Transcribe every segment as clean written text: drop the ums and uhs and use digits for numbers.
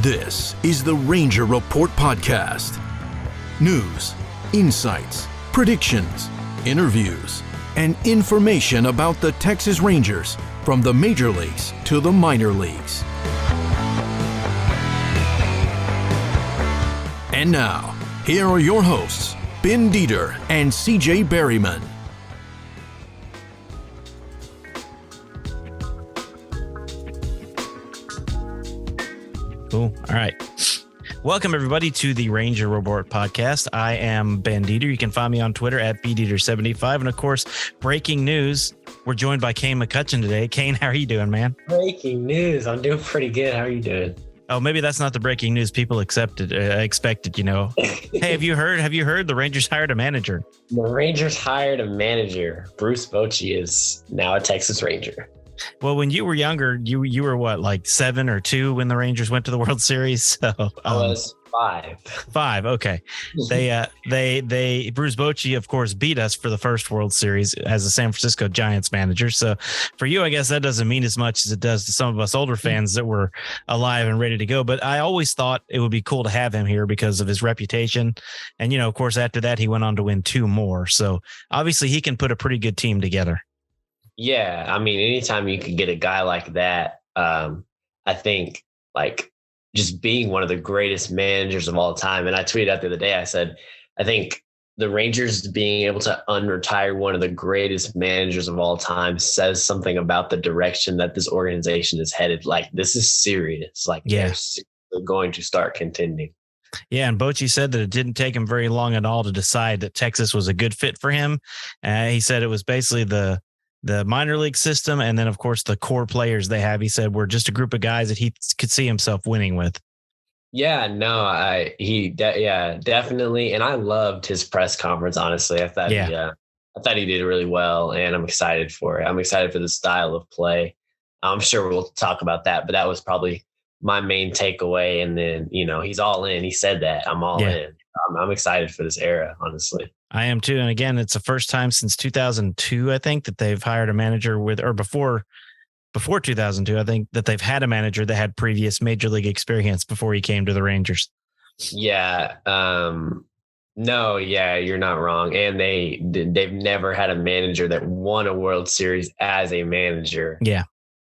This is the Ranger Report Podcast. News, insights, predictions, interviews, and information about the Texas Rangers from the major leagues to the minor leagues. And now, here are your hosts, Ben Dieter and CJ Berryman. Cool. All right. Welcome, everybody, to the Ranger Report Podcast. I am Ben Dieter. You can find me on Twitter at BDieter75. And, of course, breaking news, we're joined by Kane McCutcheon today. Kane, how are you doing, man? Breaking news. I'm doing pretty good. How are you doing? Oh, maybe that's not the breaking news people expected, you know. Hey, have you heard the Rangers hired a manager? The Rangers hired a manager. Bruce Bochy is now a Texas Ranger. Well, when you were younger, you were what, like 7 or 2 when the Rangers went to the World Series? So I was 5. 5. Okay. They Bruce Bochy, of course, beat us for the first World Series as a San Francisco Giants manager. So for you, I guess that doesn't mean as much as it does to some of us older fans that were alive and ready to go. But I always thought it would be cool to have him here because of his reputation. And, you know, of course, after that, he went on to win 2 more. So obviously he can put a pretty good team together. Yeah, I mean, anytime you can get a guy like that, I think like just being one of the greatest managers of all time. And I tweeted out the other day, I said, I think the Rangers being able to unretire one of the greatest managers of all time says something about the direction that this organization is headed. Like, this is serious. Like, they're going to start contending. Yeah, and Bochy said that it didn't take him very long at all to decide that Texas was a good fit for him. He said it was basically the minor league system. And then, of course, the core players they have. He said, we're just a group of guys that he could see himself winning with. Yeah, no, definitely. And I loved his press conference. Honestly, I thought he did really well, and I'm excited for it. I'm excited for the style of play. I'm sure we'll talk about that, but that was probably my main takeaway. And then, you know, he's all in. He said that I'm all in. I'm excited for this era, honestly. I am too. And again, it's the first time since 2002, I think, that they've hired a manager before 2002, I think, that they've had a manager that had previous major league experience before he came to the Rangers. Yeah. No, yeah, you're not wrong. And they've never had a manager that won a World Series as a manager. Yeah.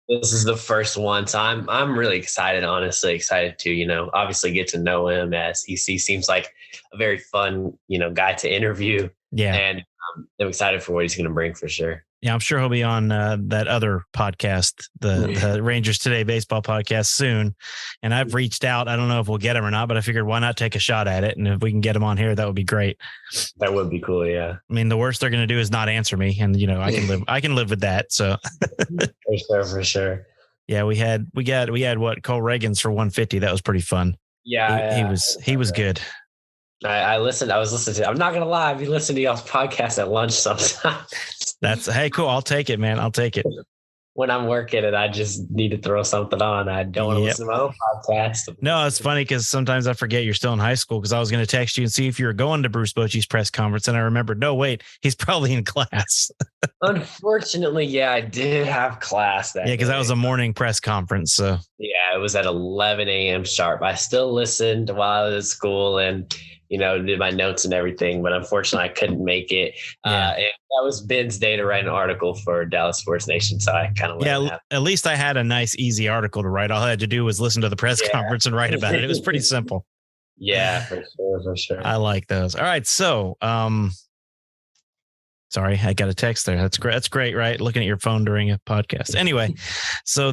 This is the first one. So I'm really excited, honestly, excited to, you know, obviously get to know him, as he seems like a very fun, you know, guy to interview. Yeah. And I'm excited for what he's going to bring for sure. Yeah, I'm sure he'll be on that other podcast, the Rangers Today baseball podcast soon. And I've reached out. I don't know if we'll get him or not, but I figured why not take a shot at it? And if we can get him on here, that would be great. That would be cool. Yeah. I mean, the worst they're going to do is not answer me. And, you know, I can live with that. So for sure. Yeah, we had what, Cole Reagans for 150. That was pretty fun. Yeah. He was good. I was listening to, I'm not going to lie. I've been listening to y'all's podcast at lunch sometimes. Hey, cool. I'll take it, man. I'll take it. When I'm working and I just need to throw something on, I don't want to listen to my own podcast. No, it's funny because sometimes I forget you're still in high school, because I was going to text you and see if you were going to Bruce Bochy's press conference. And I remembered, no, wait, he's probably in class. Unfortunately, yeah, I did have class that day. Because that was a morning press conference. So yeah, it was at 11 a.m. sharp. I still listened while I was at school and, you know, did my notes and everything, but unfortunately I couldn't make it. And that was Ben's day to write an article for Dallas Sports Nation. So I kind of at least I had a nice, easy article to write. All I had to do was listen to the press conference and write about it. It was pretty simple. Yeah, for sure. I like those. All right. So, sorry, I got a text there. That's great. That's great, right? Looking at your phone during a podcast. Anyway, so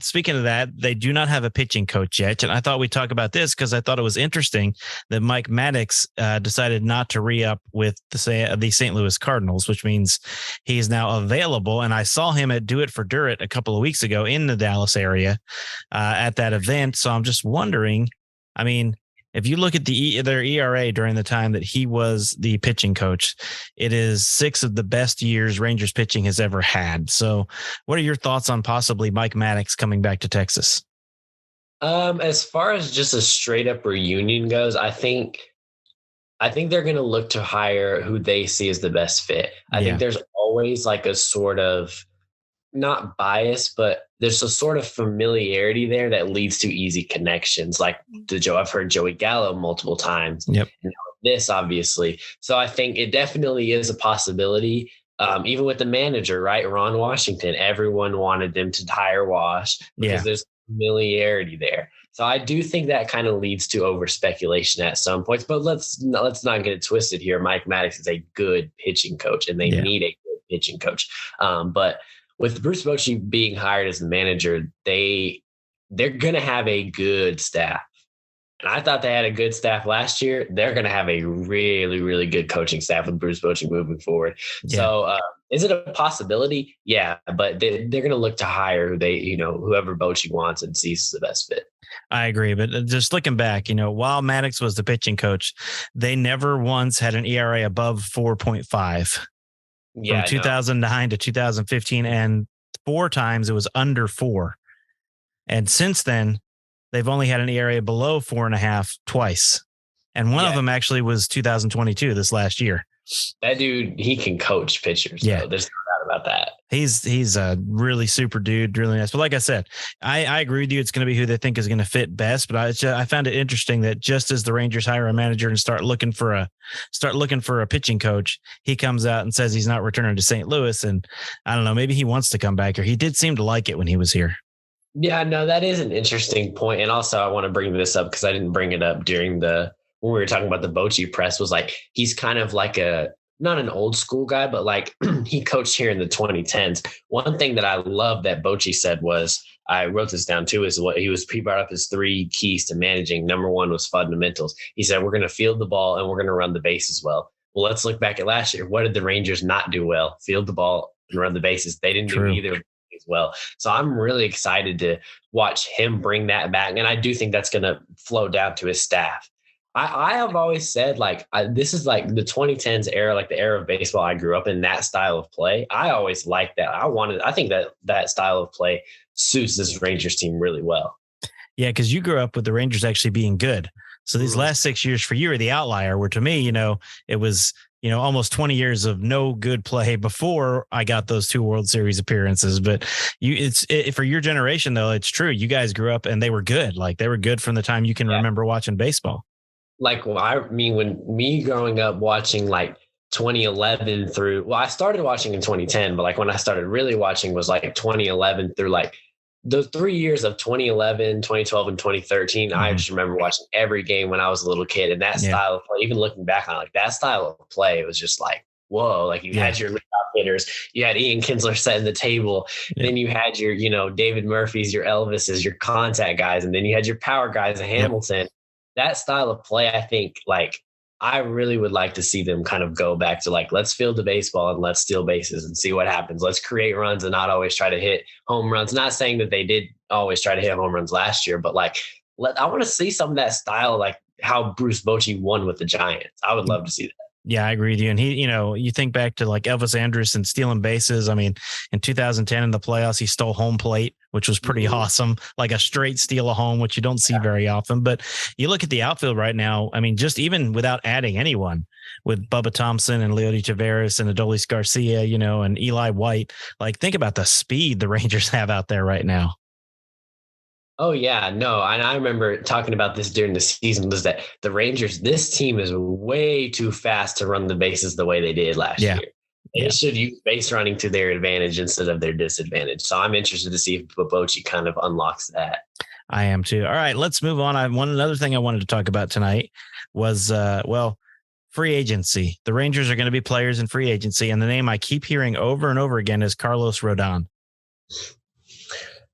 speaking of that, they do not have a pitching coach yet. And I thought we'd talk about this because I thought it was interesting that Mike Maddox decided not to re-up with the St. Louis Cardinals, which means he is now available. And I saw him at Do It for Durrett a couple of weeks ago in the Dallas area at that event. So I'm just wondering, I mean, if you look at their ERA during the time that he was the pitching coach, it is 6 of the best years Rangers pitching has ever had. So what are your thoughts on possibly Mike Maddox coming back to Texas? As far as just a straight up reunion goes, I think they're going to look to hire who they see as the best fit. I think there's always like a sort of not bias, but there's a sort of familiarity there that leads to easy connections. Like I've heard Joey Gallo multiple times. Yep. And this obviously. So I think it definitely is a possibility. Even with the manager, right? Ron Washington, everyone wanted them to hire Wash because there's familiarity there. So I do think that kind of leads to over speculation at some points, but let's not get it twisted here. Mike Maddox is a good pitching coach and they need a good pitching coach. But with Bruce Bochy being hired as the manager, they're going to have a good staff. And I thought they had a good staff last year. They're going to have a really, really good coaching staff with Bruce Bochy moving forward. Yeah. So is it a possibility? Yeah, but they're going to look to hire whoever Bochy wants and sees as the best fit. I agree. But just looking back, while Maddox was the pitching coach, they never once had an ERA above 4.5 from 2009 to 2015. And 4 times it was under 4. And since then, they've only had an ERA below 4.5 twice. And one of them actually was 2022, this last year. That dude, he can coach pitchers. Yeah. So there's no doubt about that. He's a really super dude, really nice. But like I said, I agree with you. It's going to be who they think is going to fit best. But I found it interesting that just as the Rangers hire a manager and start looking for a pitching coach, he comes out and says he's not returning to St. Louis. And I don't know, maybe he wants to come back, or he did seem to like it when he was here. Yeah, no, that is an interesting point. And also I want to bring this up because I didn't bring it up during when we were talking about the Bochy press, was like, he's kind of like not an old school guy, but like he coached here in the 2010s. One thing that I love that Bochy said was, I wrote this down too, is he brought up his 3 keys to managing. Number 1 was fundamentals. He said, we're going to field the ball and we're going to run the bases well. Well, let's look back at last year. What did the Rangers not do well? Field the ball and run the bases. They didn't do either as well. So I'm really excited to watch him bring that back. And I do think that's going to flow down to his staff. I have always said, this is like the 2010s era, like the era of baseball I grew up in, that style of play. I always liked that. I think that style of play suits this Rangers team really well. Yeah, because you grew up with the Rangers actually being good. So these last 6 years for you are the outlier, where to me, it was, almost 20 years of no good play before I got those 2 World Series appearances. But for your generation, though, it's true. You guys grew up and they were good. Like they were good from the time you can remember watching baseball. When me growing up watching 2011 through, I started watching in 2010, but when I started really watching was 2011 through the 3 years of 2011, 2012, and 2013. I just remember watching every game when I was a little kid, and that style of play, even looking back on that style of play, it was just whoa, you had your leadoff hitters, you had Ian Kinsler setting the table, then you had your, David Murphys, your Elvises, your contact guys, and then you had your power guys, Hamilton. That style of play, I think, I really would like to see them kind of go back to let's field the baseball and let's steal bases and see what happens. Let's create runs and not always try to hit home runs. Not saying that they did always try to hit home runs last year, but I want to see some of that style, how Bruce Bochy won with the Giants. I would love to see that. Yeah, I agree with you. And he, you think back to Elvis Andrus and stealing bases. I mean, in 2010 in the playoffs, he stole home plate, which was pretty awesome, like a straight steal of home, which you don't see very often. But you look at the outfield right now. I mean, just even without adding anyone, with Bubba Thompson and Leody Taveras and Adolis Garcia, and Eli White, think about the speed the Rangers have out there right now. Oh, yeah, no. And I remember talking about this during the season, was that the Rangers, this team is way too fast to run the bases the way they did last year. They should use base running to their advantage instead of their disadvantage. So I'm interested to see if Bochy kind of unlocks that. I am too. All right, let's move on. Another thing I wanted to talk about tonight was, free agency. The Rangers are going to be players in free agency. And the name I keep hearing over and over again is Carlos Rodon.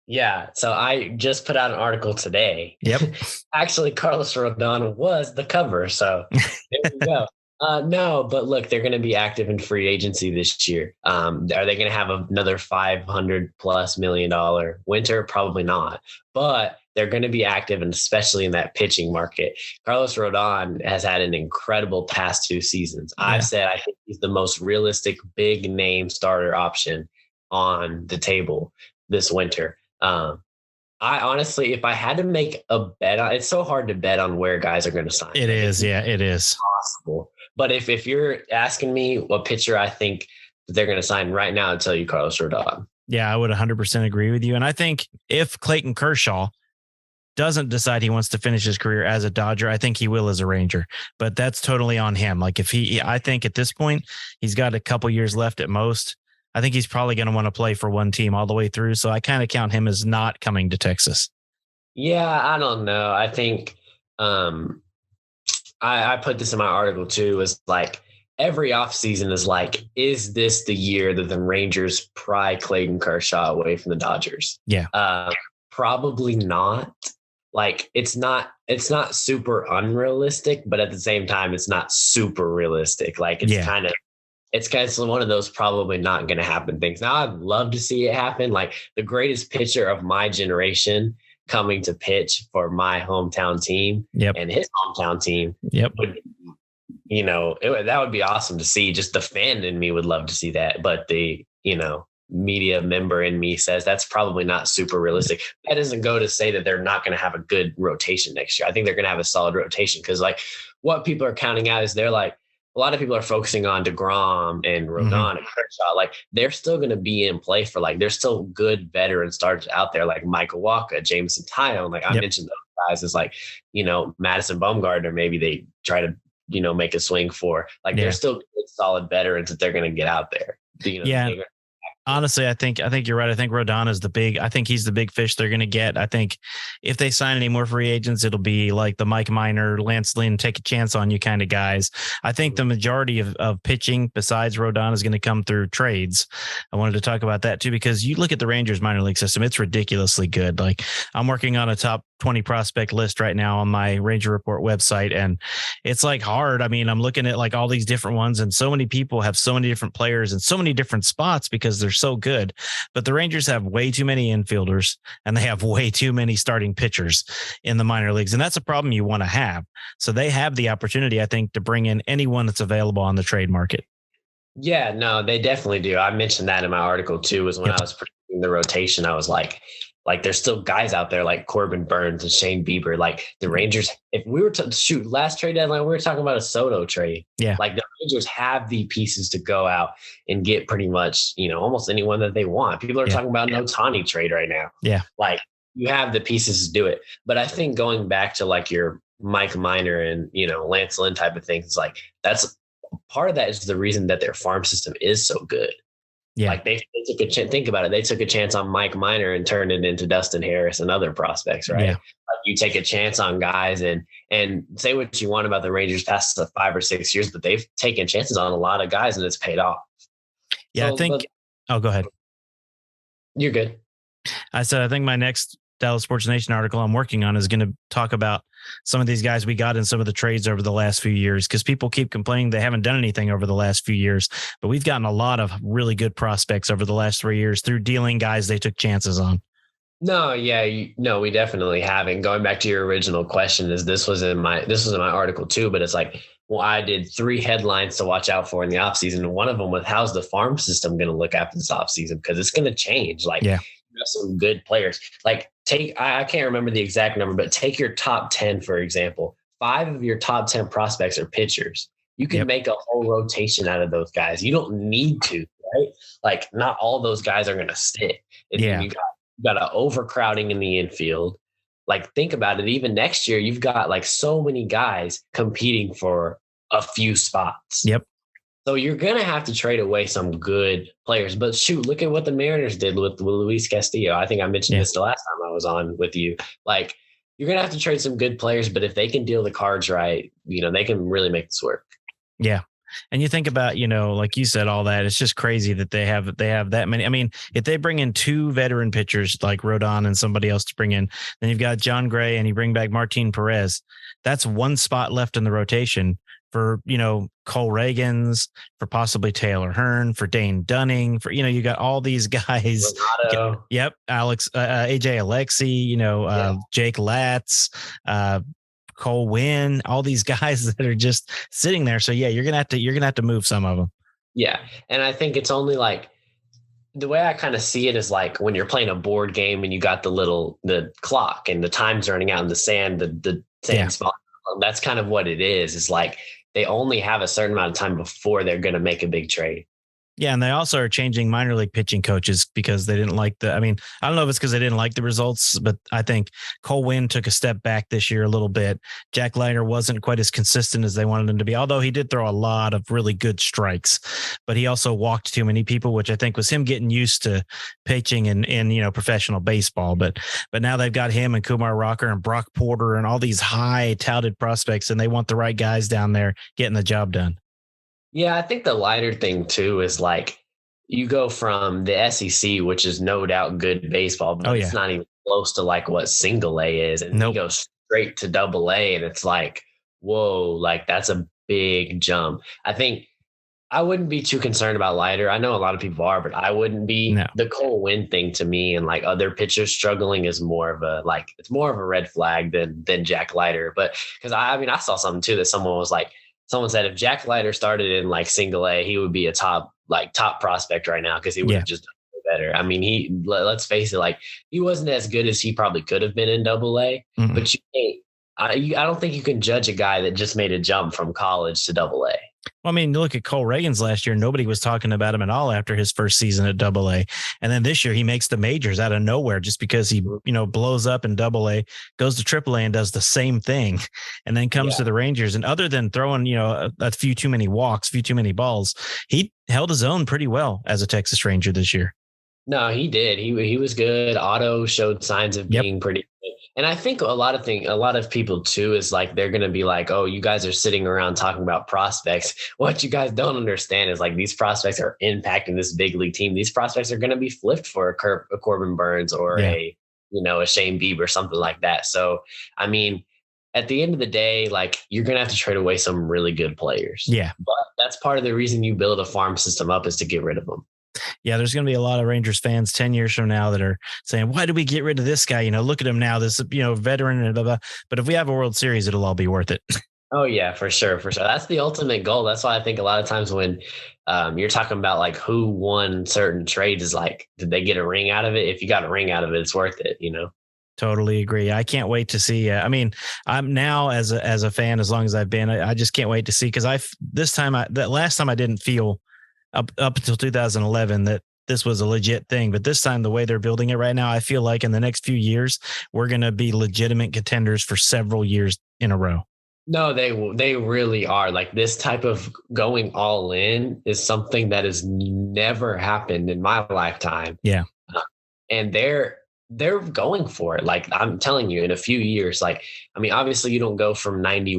Yeah, so I just put out an article today. Yep. Actually, Carlos Rodon was the cover, so there we go. No, but look, they're going to be active in free agency this year. Are they going to have another $500+ million winter? Probably not, but they're going to be active, and especially in that pitching market. Carlos Rodon has had an incredible past 2 seasons. Yeah. I've said I think he's the most realistic big name starter option on the table this winter. I honestly, if I had to make a bet on, it's so hard to bet on where guys are going to sign. It is. Yeah, it is possible. But if you're asking me what pitcher I think that they're going to sign right now, I'd tell you Carlos Rodon. Yeah, I would 100% agree with you. And I think if Clayton Kershaw doesn't decide he wants to finish his career as a Dodger, I think he will as a Ranger, but that's totally on him. Like I think at this point, he's got a couple years left at most. I think he's probably going to want to play for one team all the way through. So I kind of count him as not coming to Texas. Yeah, I don't know. I think I put this in my article too, is like every offseason is like, is this the year that the Rangers pry Clayton Kershaw away from the Dodgers? Yeah. Probably not. Like it's not super unrealistic, but at the same time, it's not super realistic. Like it's kind of one of those probably not going to happen things. Now I'd love to see it happen. Like the greatest pitcher of my generation coming to pitch for my hometown team and his hometown team. Would, that would be awesome to see. Just the fan in me would love to see that. But the, media member in me says that's probably not super realistic. That doesn't go to say that they're not going to have a good rotation next year. I think they're going to have a solid rotation because like what people are counting out is they're like, a lot of people are focusing on DeGrom and Rodon and Kershaw. Like they're still going to be in play for like, there's still good veteran starters out there like Michael Wacha, Jameson Taillon. Like I mentioned those guys is like, Madison Bumgarner, maybe they try to, make a swing for like, there's still good, solid veterans that they're going to get out there. Honestly, I think you're right. I think Rodon is he's the big fish they're going to get. I think if they sign any more free agents, it'll be like the Mike Minor, Lance Lynn, take a chance on you kind of guys. I think the majority of pitching besides Rodon is going to come through trades. I wanted to talk about that too, because you look at the Rangers minor league system, it's ridiculously good. Like I'm working on a top 20 prospect list right now on my Ranger Report website. And it's like hard. I mean, I'm looking at like all these different ones and so many people have so many different players in so many different spots because they're so good, but the Rangers have way too many infielders and they have way too many starting pitchers in the minor leagues. And that's a problem you want to have. So they have the opportunity, I think, to bring in anyone that's available on the trade market. Yeah, no, they definitely do. I mentioned that in my artitle too, was when I was predicting the rotation, I was like there's still guys out there like Corbin Burns and Shane Bieber. Like the Rangers, if we were to last trade deadline, we were talking about a Soto trade. Yeah. Like the Rangers have the pieces to go out and get pretty much, almost anyone that they want. People are talking about an Ohtani trade right now. Yeah. Like you have the pieces to do it. But I think going back to like your Mike Minor and, Lance Lynn type of things, like that's part of that is the reason that their farm system is so good. Yeah. Like they took a chance. Think about it. They took a chance on Mike Minor and turned it into Dustin Harris and other prospects, right? Yeah. Like you take a chance on guys and say what you want about the Rangers past the 5 or 6 years, but they've taken chances on a lot of guys and it's paid off. Yeah, so, I think. Go ahead. You're good. I think my next Dallas Sports Nation article I'm working on is going to talk about some of these guys we got in some of the trades over the last few years, because people keep complaining they haven't done anything over the last few years, but we've gotten a lot of really good prospects over the last 3 years through dealing guys they took chances on. No, yeah, we definitely haven't. Going back to your original question, this was in my article too, but it's like, well, I did 3 headlines to watch out for in the offseason. And one of them was, how's the farm system going to look after this offseason? Because it's going to change. Like, you have some good players. Like, I can't remember the exact number, but take your top 10, for example. 5 of your top 10 prospects are pitchers. You can make a whole rotation out of those guys. You don't need to, right? Like, not all those guys are going to stick. You got an overcrowding in the infield. Like, think about it. Even next year, you've got like so many guys competing for a few spots. Yep. So you're going to have to trade away some good players. But shoot, look at what the Mariners did with Luis Castillo. I think I mentioned this the last time I was on with you. Like, you're going to have to trade some good players, but if they can deal the cards right, they can really make this work. Yeah. And you think about, like you said, all that, it's just crazy that they have that many. I mean, if they bring in 2 veteran pitchers like Rodon and somebody else to bring in, then you've got John Gray and you bring back Martin Perez. That's 1 spot left in the rotation for, Cole Reagans, for possibly Taylor Hearn, for Dane Dunning, for, you got all these guys. Yep. Alex, AJ Alexi, Jake Latz, Cole Winn, all these guys that are just sitting there. So yeah, you're going to have to move some of them. Yeah. And I think it's only like, the way I kind of see it is like when you're playing a board game and you got the clock and the time's running out in the sand, the sand spot. That's kind of what it is. It's like they only have a certain amount of time before they're going to make a big trade. Yeah, and they also are changing minor league pitching coaches because they didn't like I mean, I don't know if it's because they didn't like the results, but I think Cole Winn took a step back this year a little bit. Jack Leiter wasn't quite as consistent as they wanted him to be, although he did throw a lot of really good strikes, but he also walked too many people, which I think was him getting used to pitching in professional baseball. But now they've got him and Kumar Rocker and Brock Porter and all these high touted prospects, and they want the right guys down there getting the job done. Yeah, I think the lighter thing too is like you go from the SEC, which is no doubt good baseball, but it's not even close to like what single A is. And you go straight to double A, and it's like, whoa, like that's a big jump. I think I wouldn't be too concerned about lighter. I know a lot of people are, but I wouldn't be. No. The Cole Winn thing to me and like other pitchers struggling is more of a it's more of a red flag than Jack Leiter. But because I saw something too that someone said if Jack Leiter started in like single A, he would be a top prospect right now because he would have just done better. I mean, let's face it, like he wasn't as good as he probably could have been in double A, but you can't. I don't think you can judge a guy that just made a jump from college to double A. Well, I mean, look at Cole Reagans last year. Nobody was talking about him at all after his first season at double A. And then this year he makes the majors out of nowhere just because he, blows up in double A, goes to triple A and does the same thing. And then comes to the Rangers. And other than throwing, a few too many walks, few too many balls, he held his own pretty well as a Texas Ranger this year. No, he did. He was good. Otto showed signs of being pretty good. And I think a lot of people too is like they're gonna be like, oh, you guys are sitting around talking about prospects. What you guys don't understand is like these prospects are impacting this big league team. These prospects are gonna be flipped for a Corbin Burns or a Shane Bieber, something like that. So I mean, at the end of the day, like you're gonna have to trade away some really good players. Yeah, but that's part of the reason you build a farm system up is to get rid of them. Yeah, there's going to be a lot of Rangers fans 10 years from now that are saying, why did we get rid of this guy? Look at him now, this, veteran. And blah, blah. But if we have a World Series, it'll all be worth it. Oh, yeah, for sure. For sure. That's the ultimate goal. That's why I think a lot of times when you're talking about like who won certain trades is like, did they get a ring out of it? If you got a ring out of it, it's worth it, Totally agree. I can't wait to see. I'm now as a fan, as long as I've been, I just can't wait to see. Cause that last time I didn't feel up until 2011 that this was a legit thing. But this time, the way they're building it right now, I feel like in the next few years, we're going to be legitimate contenders for several years in a row. No, they really are. Like this type of going all in is something that has never happened in my lifetime. Yeah. And they're going for it. Like I'm telling you, in a few years, like, I mean, obviously you don't go from 90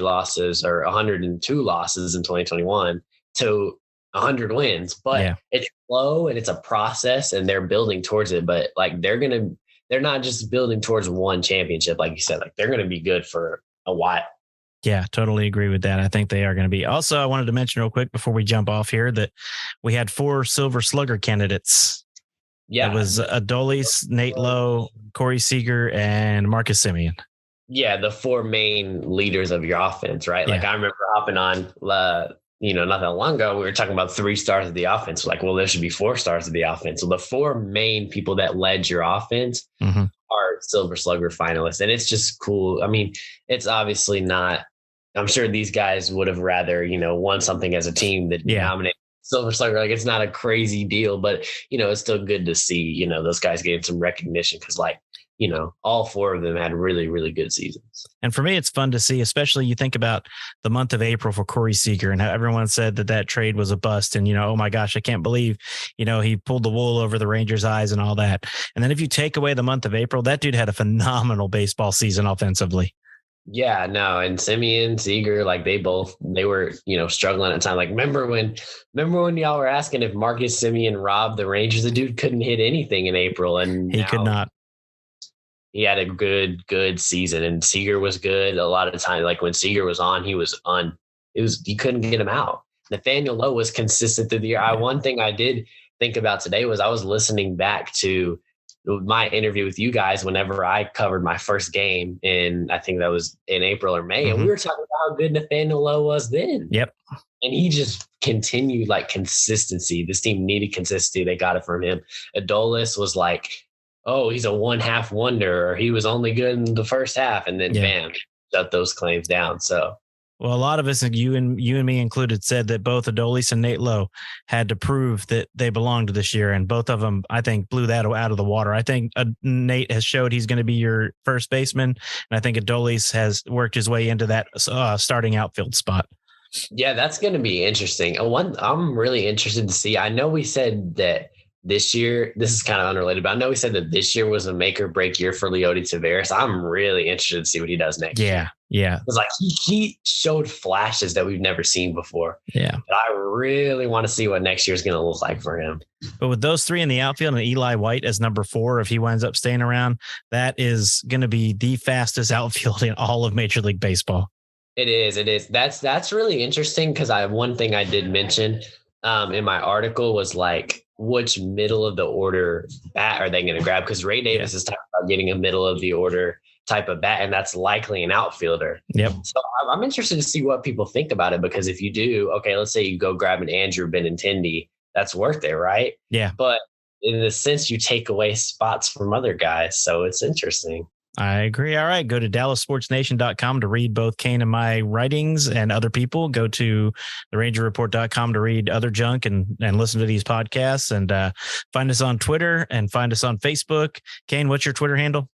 losses or 102 losses in 2021 to 100 wins, but it's slow and it's a process and they're building towards it. But like they're not just building towards one championship. Like you said, like they're going to be good for a while. Yeah, totally agree with that. I think they are going to be. Also, I wanted to mention real quick before we jump off here that we had 4 Silver Slugger candidates. Yeah. It was Adolis, Nate Lowe, Corey Seager, and Marcus Semien. Yeah, the 4 main leaders of your offense, right? Like I remember hopping on not that long ago, we were talking about 3 stars of the offense. Like, well, there should be 4 stars of the offense. So the 4 main people that led your offense are Silver Slugger finalists. And it's just cool. I mean, it's obviously not, I'm sure these guys would have rather, won something as a team that dominated Silver Slugger. Like, it's not a crazy deal, but, it's still good to see, those guys getting some recognition because, like, all 4 of them had really, really good seasons. And for me, it's fun to see, especially you think about the month of April for Corey Seager and how everyone said that trade was a bust. And, oh my gosh, I can't believe, he pulled the wool over the Rangers' eyes and all that. And then if you take away the month of April, that dude had a phenomenal baseball season offensively. Yeah, no. And Semien, Seager, like they were, struggling at the time. Like, remember when y'all were asking if Marcus Semien robbed the Rangers? The dude couldn't hit anything in April. And he could not. He had a good season, and Seager was good a lot of the time. Like when Seager was on, you couldn't get him out. Nathaniel Lowe was consistent through the year. One thing I did think about today was I was listening back to my interview with you guys whenever I covered my first game I think that was in April or May. And we were talking about how good Nathaniel Lowe was then. Yep. And he just continued like consistency. This team needed consistency. They got it from him. Adolis was like, oh, he's a 1/2 wonder, or he was only good in the first half, and then bam, shut those claims down. So Well, a lot of us, you and me included, said that both Adolis and Nate Lowe had to prove that they belonged this year, and both of them, I think, blew that out of the water. I think Nate has showed he's going to be your first baseman, and I think Adolis has worked his way into that starting outfield spot. Yeah, that's going to be interesting. I'm really interested to see. I know we said that this year, this is kind of unrelated, but I know we said that this year was a make or break year for Leody Taveras. I'm really interested to see what he does next year. Yeah. It was like he showed flashes that we've never seen before. Yeah. But I really want to see what next year is going to look like for him. But with those three in the outfield and Eli White as number 4, if he winds up staying around, that is going to be the fastest outfield in all of Major League Baseball. It is. That's really interesting because one thing I did mention in my article was like, which middle of the order bat are they going to grab? Because Ray Davis is talking about getting a middle of the order type of bat, and that's likely an outfielder. Yep. So I'm interested to see what people think about it, because if you do, okay, let's say you go grab an Andrew Benintendi, that's worth it, right? Yeah. But in the sense, you take away spots from other guys, so it's interesting. I agree. All right. Go to DallasSportsNation.com to read both Kane and my writings and other people. Go to therangerreport.com to read other junk and listen to these podcasts, and find us on Twitter and find us on Facebook. Kane, what's your Twitter handle?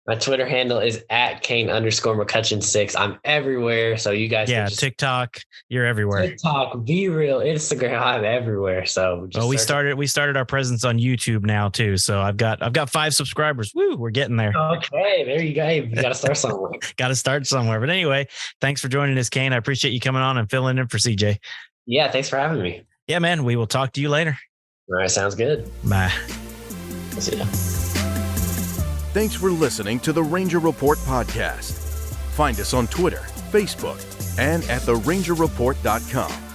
My Twitter handle is @Kane_McCutcheon6. I'm everywhere. So you guys can just, TikTok, you're everywhere. TikTok, Be Real, Instagram, I'm everywhere. So we started our presence on YouTube now too. So I've got 5 subscribers. Woo, we're getting there. Okay, there you go. You got to start somewhere. Got to start somewhere. But anyway, thanks for joining us, Kane. I appreciate you coming on and filling in for CJ. Yeah, thanks for having me. Yeah, man. We will talk to you later. All right, sounds good. Bye. See ya. Thanks for listening to the Ranger Report podcast. Find us on Twitter, Facebook, and at therangerreport.com.